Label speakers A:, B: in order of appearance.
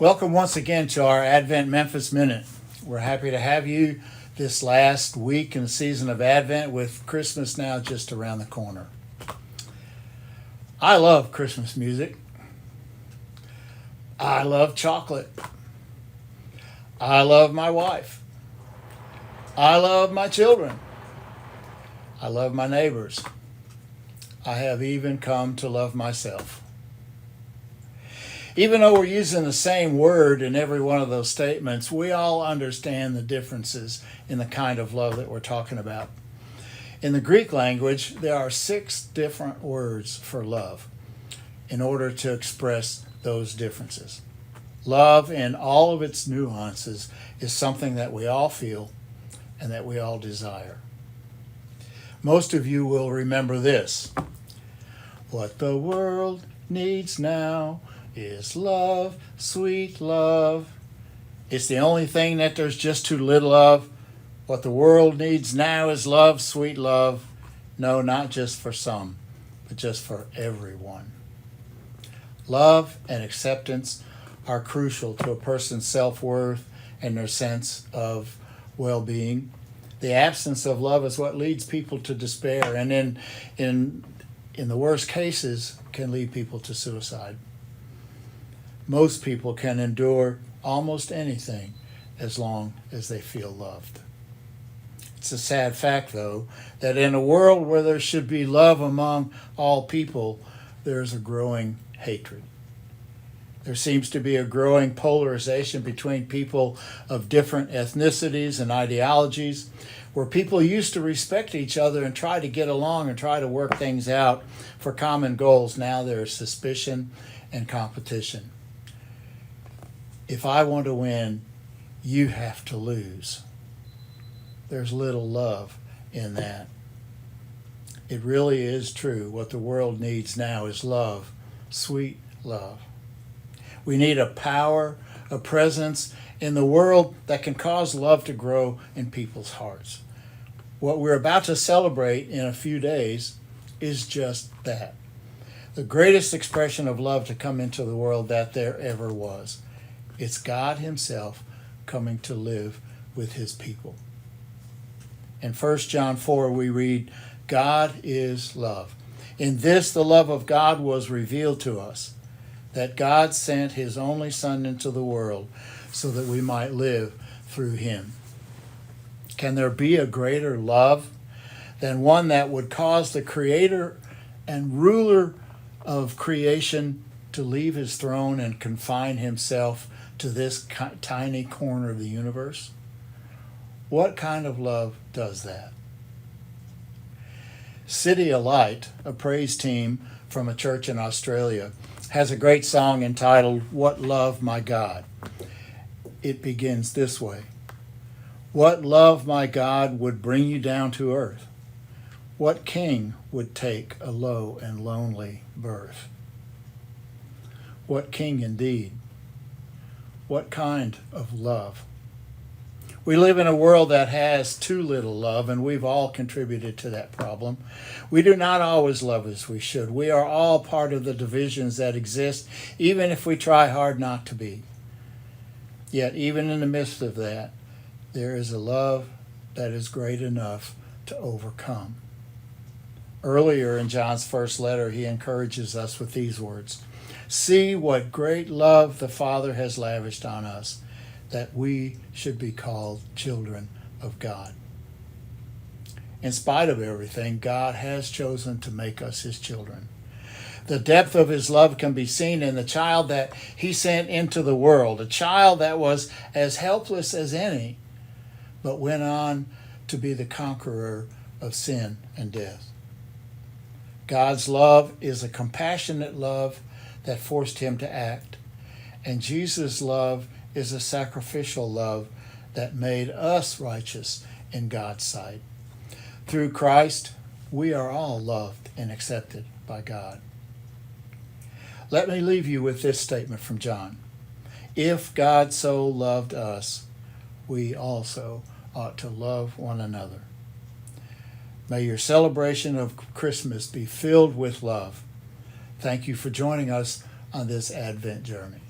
A: Welcome once again to our Advent Memphis Minute. We're happy to have you this last week in the season of Advent with Christmas now just around the corner. I love Christmas music. I love chocolate. I love my wife. I love my children. I love my neighbors. I have even come to love myself. Even though we're using the same word in every one of those statements, we all understand the differences in the kind of love that we're talking about. In the Greek language, there are 6 different words for love in order to express those differences. Love, in all of its nuances, is something that we all feel and that we all desire. Most of you will remember this. What the world needs now is love, sweet love. It's the only thing that there's just too little of. What the world needs now is love, sweet love. No, not just for some, but just for everyone. Love and acceptance are crucial to a person's self-worth and their sense of well-being. The absence of love is what leads people to despair, and in the worst cases can lead people to suicide. Most people can endure almost anything as long as they feel loved. It's a sad fact, though, that in a world where there should be love among all people, there is a growing hatred. There seems to be a growing polarization between people of different ethnicities and ideologies, where people used to respect each other and try to get along and try to work things out for common goals. Now there is suspicion and competition. If I want to win, you have to lose. There's little love in that. It really is true. What the world needs now is love, sweet love. We need a power, a presence in the world that can cause love to grow in people's hearts. What we're about to celebrate in a few days is just that. The greatest expression of love to come into the world that there ever was. It's God Himself coming to live with His people. In 1 John 4, we read, God is love. In this, the love of God was revealed to us, that God sent His only Son into the world so that we might live through Him. Can there be a greater love than one that would cause the Creator and ruler of creation to leave His throne and confine Himself to this tiny corner of the universe? What kind of love does that? City Alight, a praise team from a church in Australia, has a great song entitled, What Love My God. It begins this way. What love, my God, would bring you down to earth? What king would take a low and lonely birth? What king indeed? What kind of love? We live in a world that has too little love, and we've all contributed to that problem. We do not always love as we should. We are all part of the divisions that exist, even if we try hard not to be. Yet, even in the midst of that, there is a love that is great enough to overcome. Earlier in John's first letter, he encourages us with these words. See what great love the Father has lavished on us, that we should be called children of God. In spite of everything, God has chosen to make us His children. The depth of His love can be seen in the child that He sent into the world, a child that was as helpless as any, but went on to be the conqueror of sin and death. God's love is a compassionate love that forced Him to act, and Jesus' love is a sacrificial love that made us righteous in God's sight. Through Christ, we are all loved and accepted by God. Let me leave you with this statement from John. If God so loved us, we also ought to love one another. May your celebration of Christmas be filled with love. Thank you for joining us on this Advent journey.